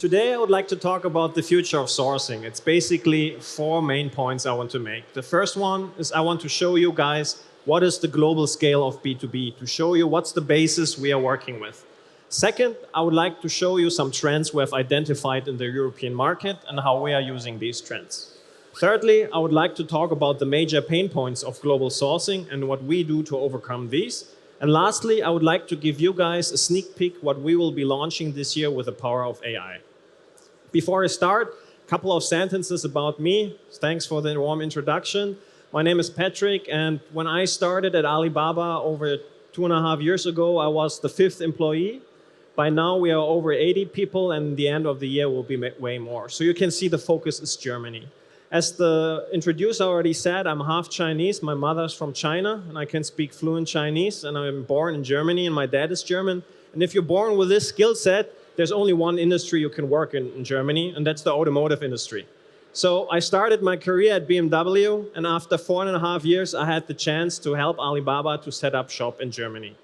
Today, I would like to talk about the future of sourcing. It's basically 4 main points I want to make. The first one is I want to show you guys what is the global scale of B2B, to show you what's the basis we are working with. Second, I would like to show you some trends we have identified in the European market and how we are using these trends. Thirdly, I would like to talk about the major pain points of global sourcing and what we do to overcome these. And lastly, I would like to give you guys a sneak peek what we will be launching this year with the power of AI. Before I start, a couple of sentences about me. Thanks for the warm introduction. My name is Patrick, and when I started at Alibaba over 2.5 years ago, I was the 5th employee. By now, we are over 80 people, and the end of the year will be way more. So you can see the focus is Germany. As the introducer already said, I'm half Chinese. My mother's from China, and I can speak fluent Chinese, and I'm born in Germany, and my dad is German. And if you're born with this skill set, there's only one industry you can work in Germany, and that's the automotive industry. So I started my career at BMW, and after 4.5 years, I had the chance to help Alibaba to set up shop in Germany.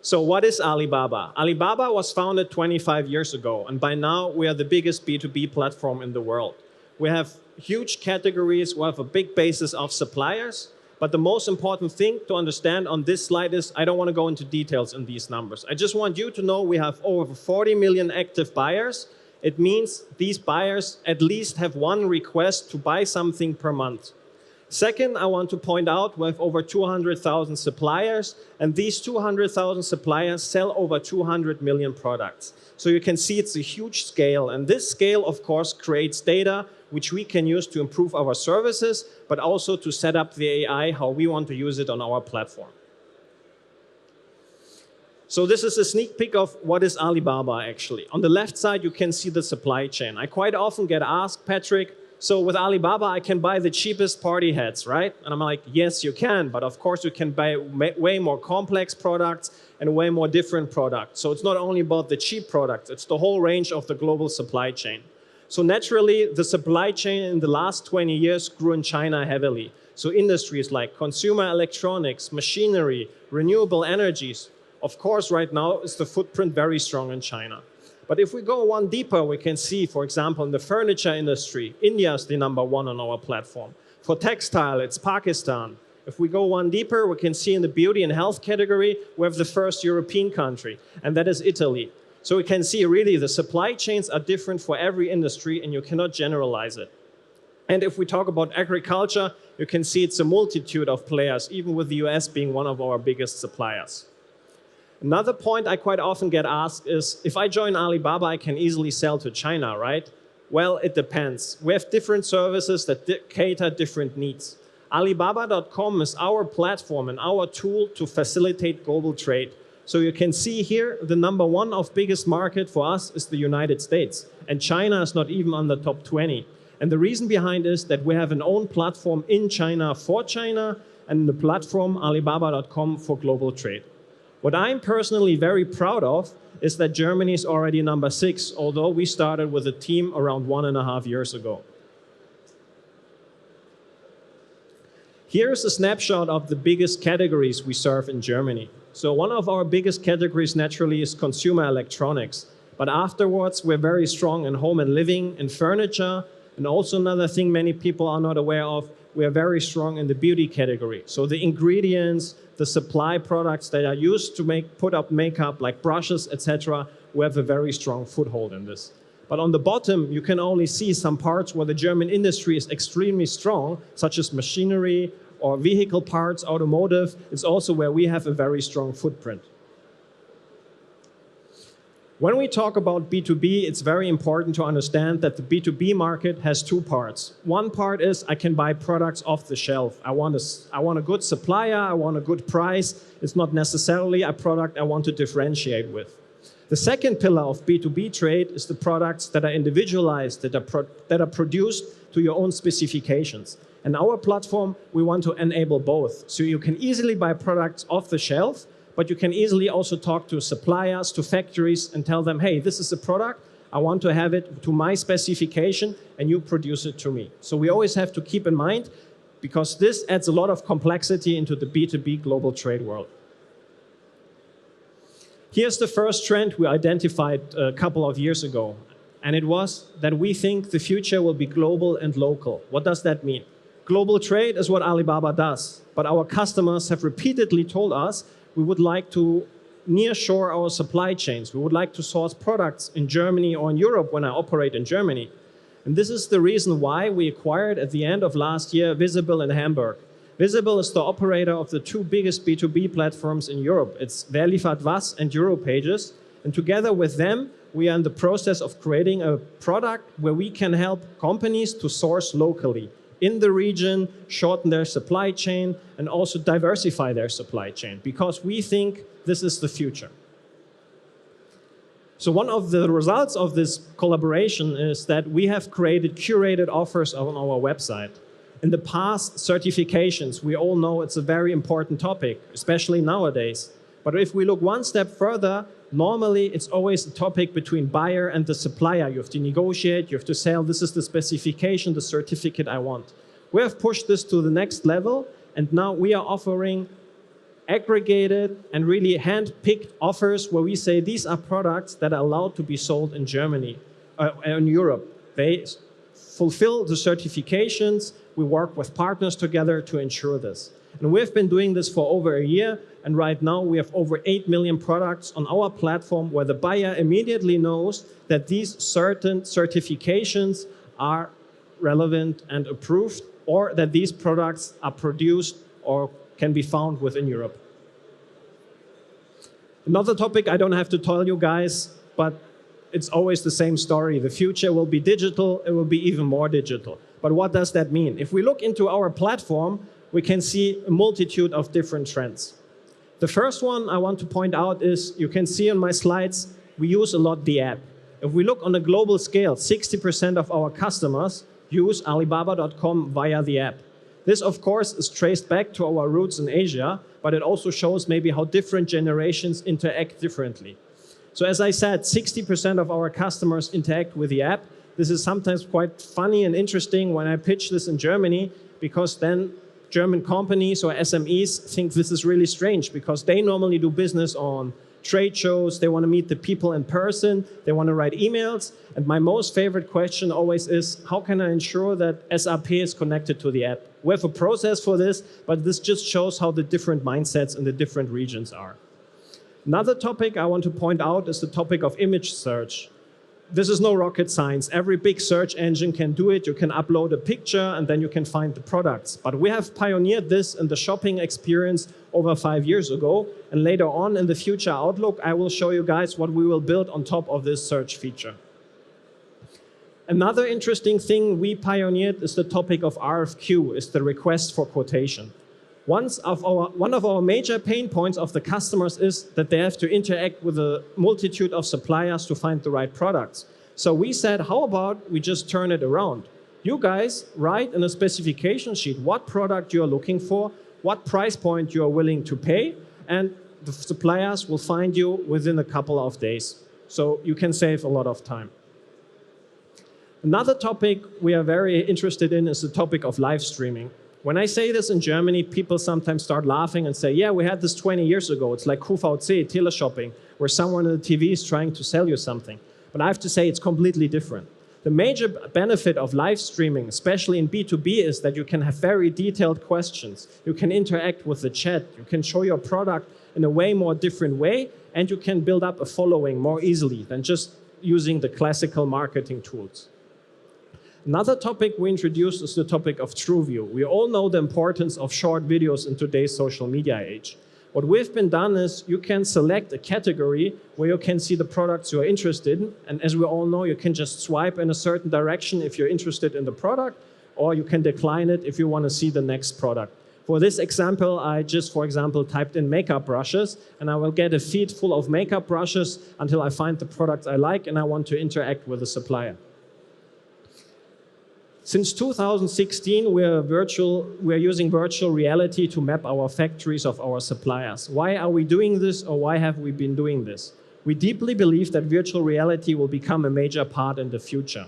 So what is Alibaba? Alibaba was founded 25 years ago, and by now we are the biggest B2B platform in the world. We have huge categories, we have a big basis of suppliers, but the most important thing to understand on this slide is I don't want to go into details in these numbers. I just want you to know we have over 40 million active buyers. It means these buyers at least have one request to buy something per month. Second, I want to point out we have over 200,000 suppliers, and these 200,000 suppliers sell over 200 million products. So you can see it's a huge scale, and this scale, of course, creates data which we can use to improve our services, but also to set up the AI, how we want to use it on our platform. So this is a sneak peek of what is Alibaba actually. On the left side, you can see the supply chain. I quite often get asked, Patrick, so with Alibaba, I can buy the cheapest party hats, right? And I'm like, yes, you can, but of course you can buy way more complex products and way more different products. So it's not only about the cheap products, it's the whole range of the global supply chain. So naturally, the supply chain in the last 20 years grew in China heavily. So industries like consumer electronics, machinery, renewable energies, of course, right now is the footprint very strong in China. But if we go one deeper, we can see, for example, in the furniture industry, India is the #1 on our platform. For textile, it's Pakistan. If we go one deeper, we can see in the beauty and health category, we have the first European country, and that is Italy. So we can see really the supply chains are different for every industry, and you cannot generalize it. And if we talk about agriculture, you can see it's a multitude of players, even with the US being one of our biggest suppliers. Another point I quite often get asked is, if I join Alibaba, I can easily sell to China, right? Well, it depends. We have different services that cater different needs. Alibaba.com is our platform and our tool to facilitate global trade. So you can see here, the #1 of biggest market for us is the United States. And China is not even on the top 20. And the reason behind is that we have an own platform in China for China and the platform Alibaba.com for global trade. What I'm personally very proud of is that Germany is already #6, although we started with a team around 1.5 years ago. Here's a snapshot of the biggest categories we serve in Germany. So one of our biggest categories naturally is consumer electronics. But afterwards, we're very strong in home and living, in furniture, and also another thing many people are not aware of, we are very strong in the beauty category. So the ingredients, the supply products that are used to put up makeup, like brushes, etc., we have a very strong foothold in this. But on the bottom, you can only see some parts where the German industry is extremely strong, such as machinery or vehicle parts, automotive. It's also where we have a very strong footprint. When we talk about B2B, it's very important to understand that the B2B market has 2 parts. One part is I can buy products off the shelf. I want a good supplier, I want a good price. It's not necessarily a product I want to differentiate with. The second pillar of B2B trade is the products that are individualized, that are produced to your own specifications. And our platform, we want to enable both. So you can easily buy products off the shelf, but you can easily also talk to suppliers, to factories, and tell them, hey, this is a product, I want to have it to my specification, and you produce it to me. So we always have to keep in mind, because this adds a lot of complexity into the B2B global trade world. Here's the first trend we identified a couple of years ago, and it was that we think the future will be global and local. What does that mean? Global trade is what Alibaba does, but our customers have repeatedly told us we would like to nearshore our supply chains. We would like to source products in Germany or in Europe when I operate in Germany. And this is the reason why we acquired at the end of last year Visible in Hamburg. Visible is the operator of the two biggest B2B platforms in Europe. It's Wer liefert was and Europages. And together with them, we are in the process of creating a product where we can help companies to source locally in the region, shorten their supply chain, and also diversify their supply chain, because we think this is the future. So one of the results of this collaboration is that we have created curated offers on our website. In the past, certifications, we all know it's a very important topic, especially nowadays. But if we look one step further, normally it's always a topic between buyer and the supplier. You have to negotiate, you have to say, this is the specification, the certificate I want. We have pushed this to the next level, and now we are offering aggregated and really hand-picked offers where we say these are products that are allowed to be sold in Germany, in Europe. They fulfill the certifications. We work with partners together to ensure this. And we've been doing this for over a year, and right now we have over 8 million products on our platform where the buyer immediately knows that these certain certifications are relevant and approved, or that these products are produced or can be found within Europe. Another topic I don't have to tell you guys, but it's always the same story. The future will be digital, it will be even more digital. But what does that mean? If we look into our platform, we can see a multitude of different trends. The first one I want to point out is, you can see on my slides, we use a lot the app. If we look on a global scale, 60% of our customers use Alibaba.com via the app. This, of course, is traced back to our roots in Asia, but it also shows maybe how different generations interact differently. So as I said, 60% of our customers interact with the app. This is sometimes quite funny and interesting when I pitch this in Germany, because then German companies or SMEs think this is really strange, because they normally do business on trade shows, they want to meet the people in person, they want to write emails. And my most favorite question always is, how can I ensure that SAP is connected to the app? We have a process for this, but this just shows how the different mindsets in the different regions are. Another topic I want to point out is the topic of image search. This is no rocket science. Every big search engine can do it. You can upload a picture and then you can find the products. But we have pioneered this in the shopping experience over 5 years ago. And later on in the future outlook, I will show you guys what we will build on top of this search feature. Another interesting thing we pioneered is the topic of RFQ, is the request for quotation. One of our major pain points of the customers is that they have to interact with a multitude of suppliers to find the right products. So we said, how about we just turn it around? You guys write in a specification sheet what product you are looking for, what price point you are willing to pay, and the suppliers will find you within a couple of days. So you can save a lot of time. Another topic we are very interested in is the topic of live streaming. When I say this in Germany, people sometimes start laughing and say, yeah, we had this 20 years ago. It's like QVC, teleshopping, where someone on the TV is trying to sell you something. But I have to say it's completely different. The major benefit of live streaming, especially in B2B, is that you can have very detailed questions. You can interact with the chat. You can show your product in a way more different way, and you can build up a following more easily than just using the classical marketing tools. Another topic we introduced is the topic of TrueView. We all know the importance of short videos in today's social media age. What we've been done is you can select a category where you can see the products you are interested in. And as we all know, you can just swipe in a certain direction if you're interested in the product, or you can decline it if you want to see the next product. For this example, I just, for example, typed in makeup brushes, and I will get a feed full of makeup brushes until I find the product I like and I want to interact with the supplier. Since 2016, we are using virtual reality to map our factories of our suppliers. Why are we doing this, or why have we been doing this? We deeply believe that virtual reality will become a major part in the future.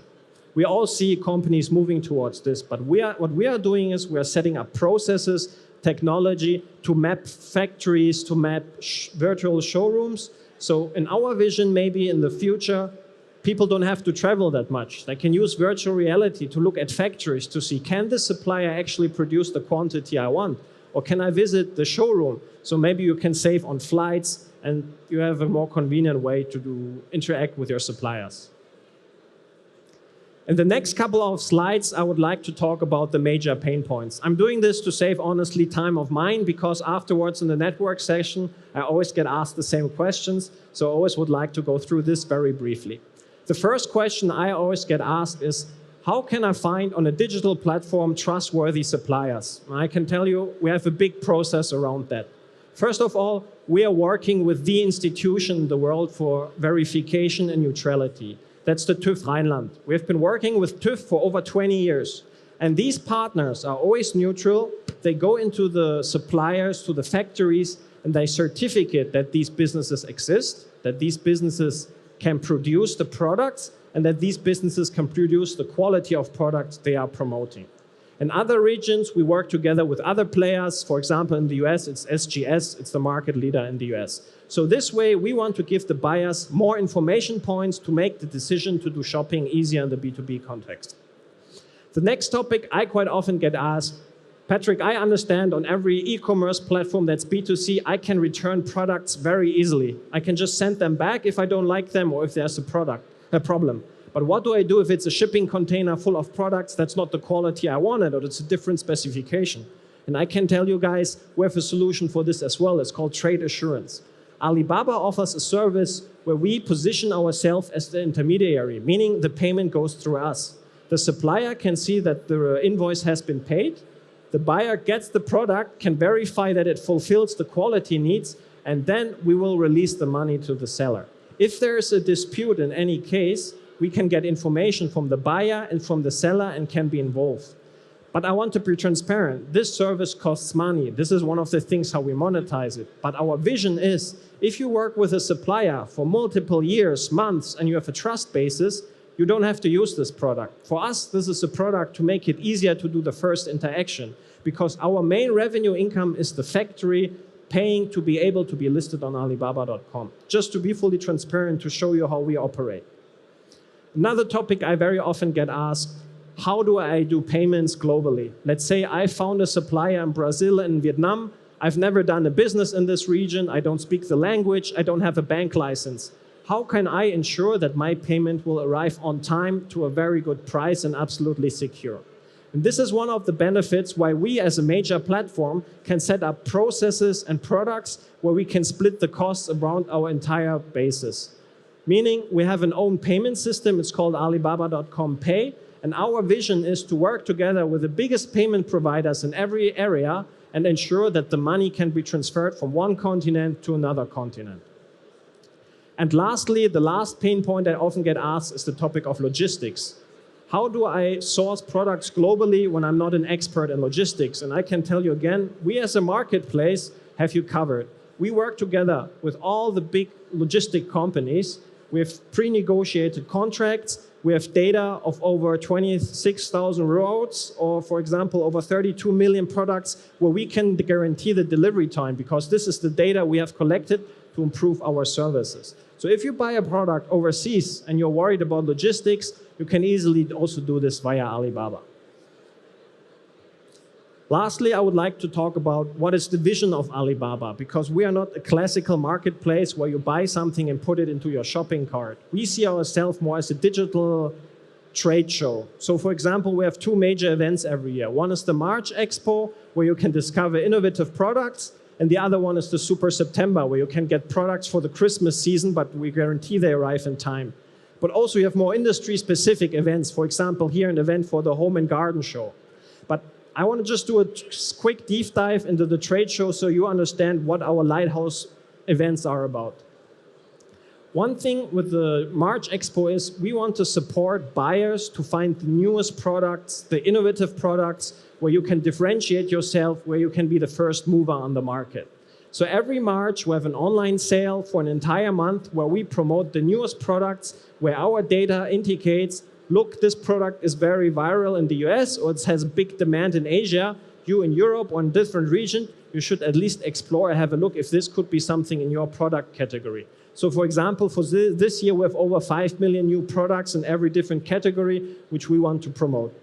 We all see companies moving towards this, but what we are doing is we are setting up processes, technology to map factories, to map virtual showrooms, So in our vision, maybe in the future, people don't have to travel that much. They can use virtual reality to look at factories to see, can this supplier actually produce the quantity I want? Or can I visit the showroom? So maybe you can save on flights and you have a more convenient way to interact with your suppliers. In the next couple of slides, I would like to talk about the major pain points. I'm doing this to save, honestly, time of mine, because afterwards in the network session, I always get asked the same questions, so I always would like to go through this very briefly. The first question I always get asked is, how can I find on a digital platform trustworthy suppliers? And I can tell you, we have a big process around that. First of all, we are working with the institution in the world for verification and neutrality. That's the TÜV Rheinland. We've been working with TÜV for over 20 years. And these partners are always neutral. They go into the suppliers, to the factories, and they certificate that these businesses exist, that these businesses can produce the products, and that these businesses can produce the quality of products they are promoting. In other regions, we work together with other players. For example, in the US, it's SGS. It's the market leader in the US. So this way, we want to give the buyers more information points to make the decision to do shopping easier in the B2B context. The next topic I quite often get asked, Patrick, I understand on every e-commerce platform that's B2C, I can return products very easily. I can just send them back if I don't like them or if there's a problem. But what do I do if it's a shipping container full of products that's not the quality I wanted, or it's a different specification? And I can tell you guys, we have a solution for this as well. It's called trade assurance. Alibaba offers a service where we position ourselves as the intermediary, meaning the payment goes through us. The supplier can see that the invoice has been paid. The buyer gets the product, can verify that it fulfills the quality needs, and then we will release the money to the seller. If there is a dispute in any case, we can get information from the buyer and from the seller and can be involved. But I want to be transparent. This service costs money. This is one of the things how we monetize it. But our vision is, if you work with a supplier for multiple years, months, and you have a trust basis, you don't have to use this product. For us, this is a product to make it easier to do the first interaction, because our main revenue income is the factory paying to be able to be listed on Alibaba.com. Just to be fully transparent, to show you how we operate. Another topic I very often get asked, how do I do payments globally? Let's say I found a supplier in Brazil and Vietnam. I've never done a business in this region. I don't speak the language. I don't have a bank license. How can I ensure that my payment will arrive on time to a very good price and absolutely secure? And this is one of the benefits why we as a major platform can set up processes and products where we can split the costs around our entire basis. Meaning we have an own payment system. It's called Alibaba.com Pay. And our vision is to work together with the biggest payment providers in every area and ensure that the money can be transferred from one continent to another continent. And lastly, the last pain point I often get asked is the topic of logistics. How do I source products globally when I'm not an expert in logistics? And I can tell you again, we as a marketplace have you covered. We work together with all the big logistic companies. We have pre-negotiated contracts. We have data of over 26,000 roads, or for example, over 32 million products where we can guarantee the delivery time, because this is the data we have collected to improve our services. So if you buy a product overseas and you're worried about logistics, you can easily also do this via Alibaba. Lastly, I would like to talk about what is the vision of Alibaba, because we are not a classical marketplace where you buy something and put it into your shopping cart. We see ourselves more as a digital trade show. So for example, we have two major events every year. One is the March Expo, where you can discover innovative products, and the other one is the Super September, where you can get products for the Christmas season, but we guarantee they arrive in time. But also you have more industry-specific events. For example, here an event for the Home and Garden Show. But I want to just do a quick deep dive into the trade show so you understand what our lighthouse events are about. One thing with the March Expo is we want to support buyers to find the newest products, the innovative products, where you can differentiate yourself, where you can be the first mover on the market. So every March, we have an online sale for an entire month where we promote the newest products, where our data indicates, look, this product is very viral in the US, or it has big demand in Asia. you in Europe or in different region, you should at least explore and have a look if this could be something in your product category. So for example, for this year, we have over 5 million new products in every different category, which we want to promote.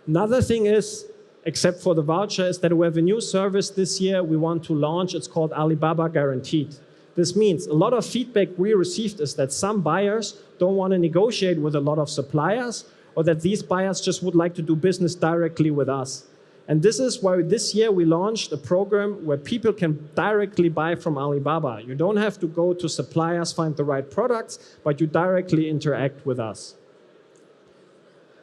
Another thing is, except for the voucher, is that we have a new service this year we want to launch. It's called Alibaba Guaranteed. This means a lot of feedback we received is that some buyers don't want to negotiate with a lot of suppliers, or that these buyers just would like to do business directly with us. And this is why this year we launched a program where people can directly buy from Alibaba. You don't have to go to suppliers, find the right products, but you directly interact with us.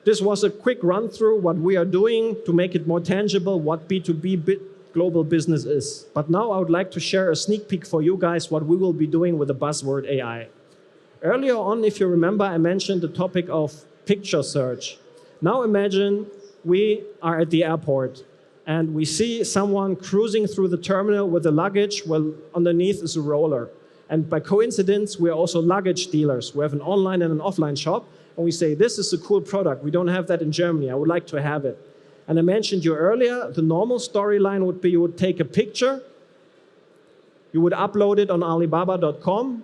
This was a quick run through what we are doing to make it more tangible what B2B global business is. But now I would like to share a sneak peek for you guys what we will be doing with the buzzword AI. Earlier on, if you remember, I mentioned the topic of picture search. Now imagine we are at the airport and we see someone cruising through the terminal with a luggage while underneath is a roller. And by coincidence, we're also luggage dealers. We have an online and an offline shop. And we say, this is a cool product. We don't have that in Germany. I would like to have it. And I mentioned you earlier, the normal storyline would be you would take a picture, you would upload it on Alibaba.com,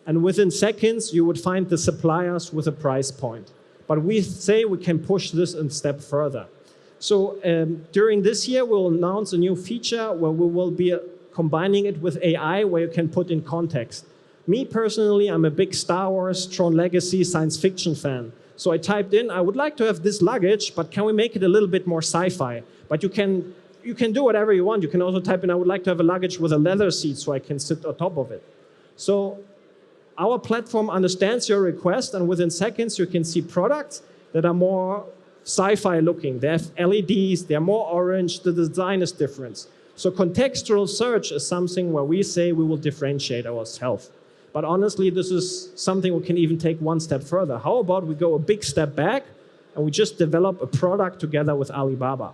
and within seconds, you would find the suppliers with a price point. But we say we can push this a step further. So during this year, we'll announce a new feature where we will be combining it with AI, where you can put in context. Me personally, I'm a big Star Wars, Tron Legacy, science fiction fan. So I typed in, I would like to have this luggage, but can we make it a little bit more sci-fi? But you can do whatever you want. You can also type in, I would like to have a luggage with a leather seat so I can sit on top of it. So our platform understands your request, and within seconds, you can see products that are more sci-fi looking. They have LEDs, they're more orange, the design is different. So contextual search is something where we say we will differentiate ourselves. But honestly, this is something we can even take one step further. How about we go a big step back and we just develop a product together with Alibaba?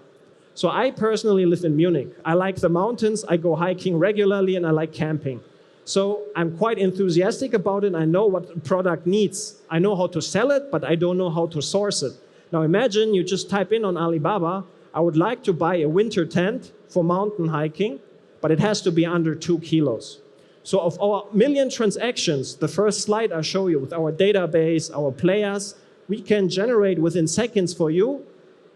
So I personally live in Munich. I like the mountains, I go hiking regularly, and I like camping. So I'm quite enthusiastic about it. I know what the product needs. I know how to sell it, but I don't know how to source it. Now imagine you just type in on Alibaba, I would like to buy a winter tent for mountain hiking, but it has to be under 2 kilos. So of our million transactions, the first slide I show you with our database, our players, we can generate within seconds for you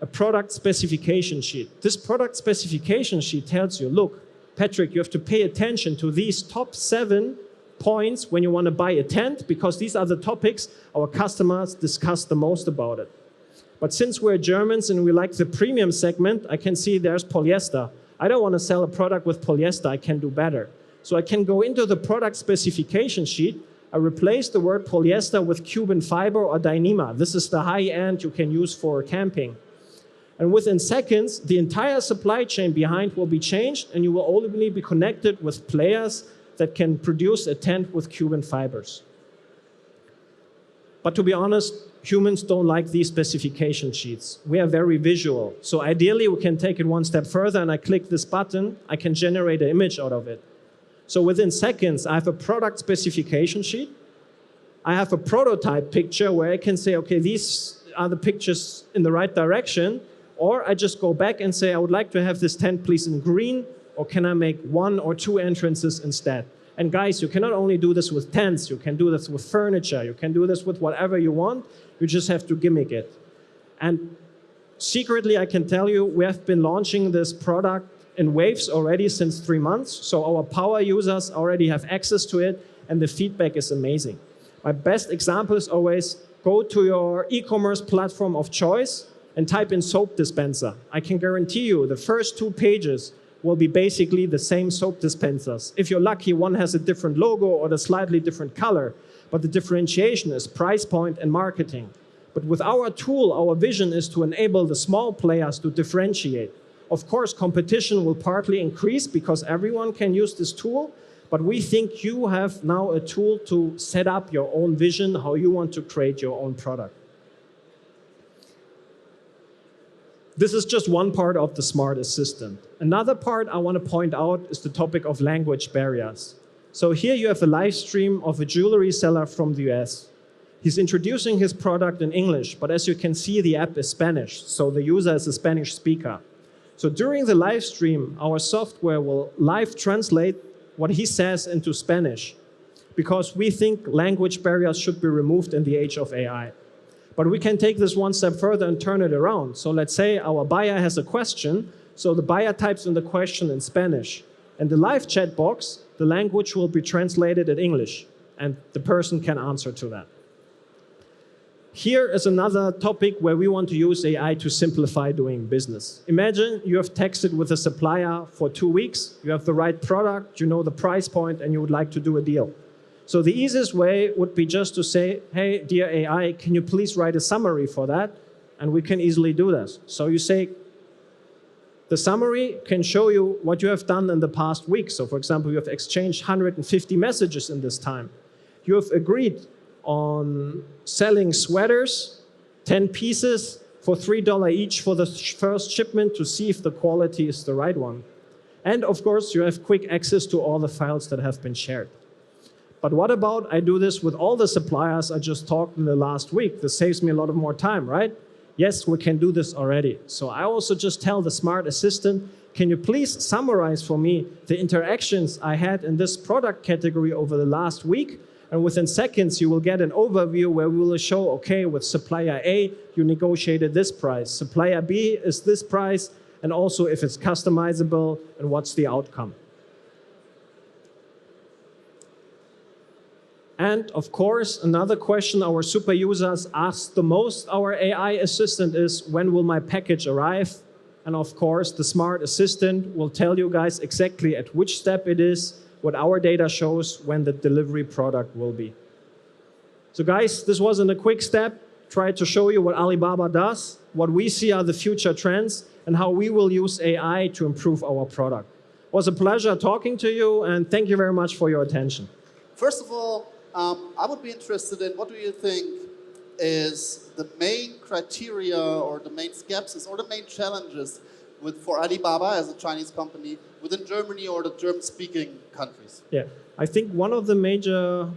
a product specification sheet. This product specification sheet tells you, look, Patrick, you have to pay attention to these top 7 points when you want to buy a tent, because these are the topics our customers discuss the most about it. But since we're Germans and we like the premium segment, I can see there's polyester. I don't want to sell a product with polyester, I can do better. So I can go into the product specification sheet, I replace the word polyester with Cuban fiber or Dyneema. This is the high end you can use for camping. And within seconds, the entire supply chain behind will be changed, and you will only be connected with players that can produce a tent with Cuban fibers. But to be honest, humans don't like these specification sheets. We are very visual. So ideally, we can take it one step further, and I click this button, I can generate an image out of it. So within seconds, I have a product specification sheet. I have a prototype picture where I can say, okay, these are the pictures in the right direction. Or I just go back and say, I would like to have this tent please in green, or can I make 1 or 2 entrances instead? And guys, you cannot only do this with tents, you can do this with furniture, you can do this with whatever you want, you just have to gimmick it. And secretly, I can tell you, we have been launching this product in waves already since 3 months. So our power users already have access to it, and the feedback is amazing. My best example is always go to your e-commerce platform of choice and type in soap dispenser. I can guarantee you the first 2 pages will be basically the same soap dispensers. If you're lucky, one has a different logo or a slightly different color, but the differentiation is price point and marketing. But with our tool, our vision is to enable the small players to differentiate. Of course, competition will partly increase because everyone can use this tool, but we think you have now a tool to set up your own vision, how you want to create your own product. This is just one part of the smart assistant. Another part I want to point out is the topic of language barriers. So here you have a live stream of a jewelry seller from the US. He's introducing his product in English, but as you can see, the app is Spanish, so the user is a Spanish speaker. So during the live stream, our software will live translate what he says into Spanish, because we think language barriers should be removed in the age of AI. But we can take this one step further and turn it around. So let's say our buyer has a question, so the buyer types in the question in Spanish. And the live chat box, the language will be translated in English, and the person can answer to that. Here is another topic where we want to use AI to simplify doing business. Imagine you have texted with a supplier for 2 weeks, you have the right product, you know the price point, and you would like to do a deal. So the easiest way would be just to say, hey, dear AI, can you please write a summary for that? And we can easily do this. So you say, the summary can show you what you have done in the past week. So for example, you have exchanged 150 messages in this time. You have agreed on selling sweaters, 10 pieces for $3 each for the first shipment to see if the quality is the right one. And of course, you have quick access to all the files that have been shared. But what about I do this with all the suppliers I just talked in the last week? This saves me a lot of more time, right? Yes, we can do this already. So I also just tell the smart assistant, can you please summarize for me the interactions I had in this product category over the last week? And within seconds, you will get an overview where we will show, okay, with supplier A, you negotiated this price. Supplier B is this price, and also if it's customizable and what's the outcome. And of course, another question our super users ask the most our AI assistant is, when will my package arrive? And of course, the smart assistant will tell you guys exactly at which step it is, what our data shows when the delivery product will be. So guys, this wasn't a quick step. Tried to show you what Alibaba does, what we see are the future trends, and how we will use AI to improve our product. It was a pleasure talking to you, and thank you very much for your attention. First of all, I would be interested in what do you think is the main criteria or the main skepsis or the main challenges for Alibaba as a Chinese company within Germany or the German-speaking countries? Yeah, I think one of the major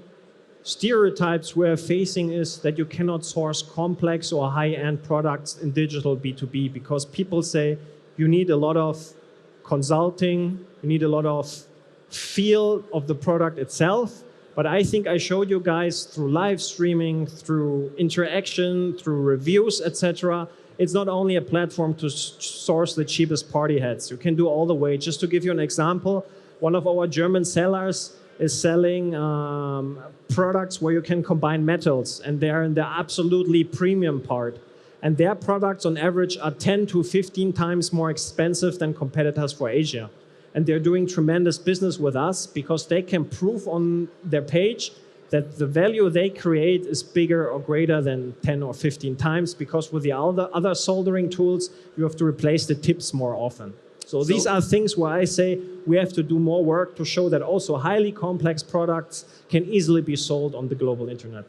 stereotypes we're facing is that you cannot source complex or high-end products in digital B2B, because people say you need a lot of consulting, you need a lot of feel of the product itself. But I think I showed you guys through live streaming, through interaction, through reviews, etc. It's not only a platform to source the cheapest party hats. You can do all the way. Just to give you an example, one of our German sellers is selling products where you can combine metals, and they're in the absolutely premium part. And their products on average are 10 to 15 times more expensive than competitors for Asia. And they're doing tremendous business with us because they can prove on their page that the value they create is bigger or greater than 10 or 15 times, because with the other soldering tools, you have to replace the tips more often. So these are things where I say we have to do more work to show that also highly complex products can easily be sold on the global internet.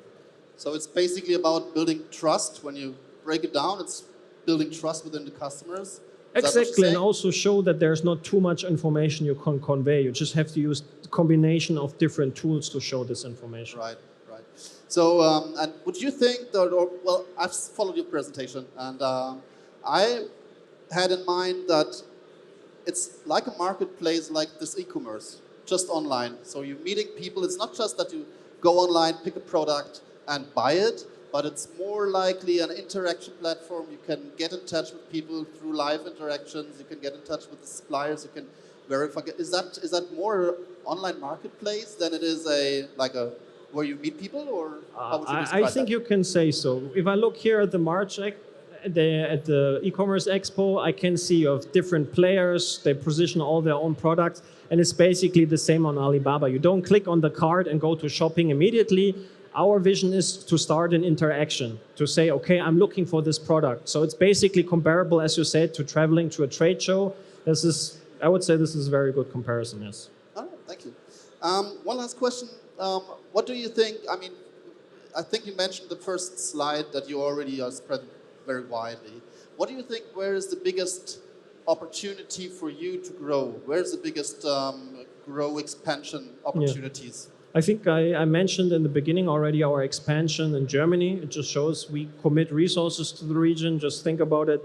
So it's basically about building trust. When you break it down, it's building trust within the customers. Exactly, and also show that there's not too much information you can convey. You just have to use a combination of different tools to show this information. Right, right. So, and would you think that, well, I've followed your presentation, and I had in mind that it's like a marketplace like this e-commerce, just online. So you're meeting people. It's not just that you go online, pick a product, and buy it, but it's more likely an interaction platform. You can get in touch with people through live interactions. You can get in touch with the suppliers. You can verify. Is that more online marketplace than it is where you meet people, or how would you describe I think you can say so. If I look here at the March at the E-commerce Expo, I can see of different players. They position all their own products, and it's basically the same on Alibaba. You don't click on the card and go to shopping immediately. Our vision is to start an interaction, to say, okay, I'm looking for this product. So it's basically comparable, as you said, to traveling to a trade show. I would say this is a very good comparison, yes. All right, thank you. One last question. What do you think, I think you mentioned the first slide that you already are spread very widely. What do you think, where is the biggest opportunity for you to grow? Where's the biggest grow expansion opportunities? Yeah. I think I mentioned in the beginning already our expansion in Germany. It just shows we commit resources to the region. Just think about it.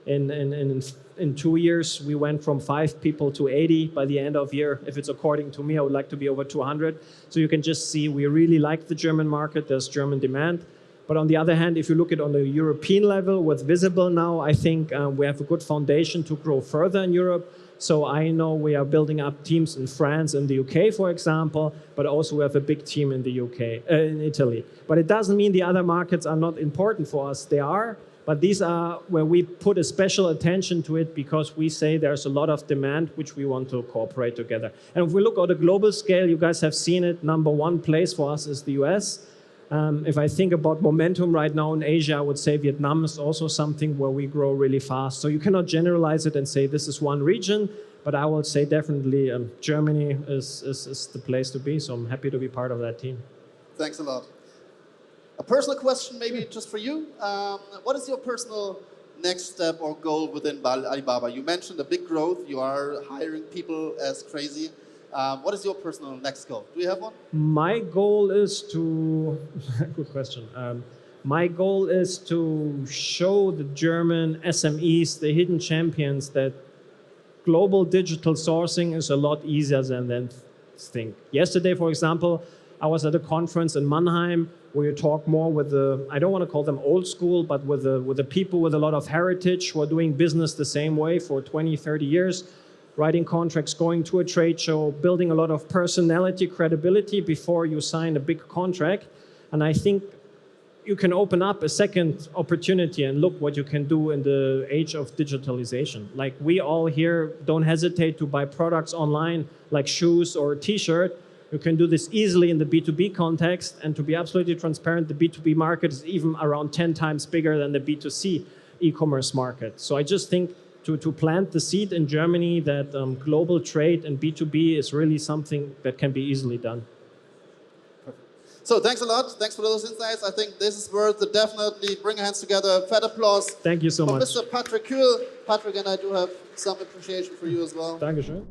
In 2 years, we went from 5 people to 80 by the end of year. If it's according to me, I would like to be over 200. So you can just see we really like the German market. There's German demand. But on the other hand, if you look at on the European level, what's visible now, I think we have a good foundation to grow further in Europe. So I know we are building up teams in France and the UK, for example, but also we have a big team in the UK, in Italy. But it doesn't mean the other markets are not important for us. They are, but these are where we put a special attention to it because we say there's a lot of demand which we want to cooperate together. And if we look at a global scale, you guys have seen it, number one place for us is the US. If I think about momentum right now in Asia, I would say Vietnam is also something where we grow really fast. So you cannot generalize it and say this is one region, but I would say definitely Germany is the place to be. So I'm happy to be part of that team. Thanks a lot. A personal question maybe just for you. What is your personal next step or goal within Alibaba? You mentioned a big growth. You are hiring people as crazy. What is your personal next goal? Do you have one? My goal is to, good question. My goal is to show the German SMEs, the hidden champions, that global digital sourcing is a lot easier than they think. Yesterday, for example, I was at a conference in Mannheim where you talk more with the, I don't want to call them old school, but with the people with a lot of heritage who are doing business the same way for 20, 30 years. Writing contracts, going to a trade show, building a lot of personality, credibility before you sign a big contract. And I think you can open up a second opportunity and look what you can do in the age of digitalization. Like we all here don't hesitate to buy products online like shoes or a t-shirt. You can do this easily in the B2B context, and to be absolutely transparent, the B2B market is even around 10 times bigger than the B2C e-commerce market. So I just think to plant the seed in Germany that global trade and B2B is really something that can be easily done. Perfect. So thanks a lot. Thanks for those insights. I think this is worth it. Definitely bring hands together. Fat applause. Thank you so much. Mr. Patrick Kuehl. Patrick and I do have some appreciation for you as well. Dankeschön.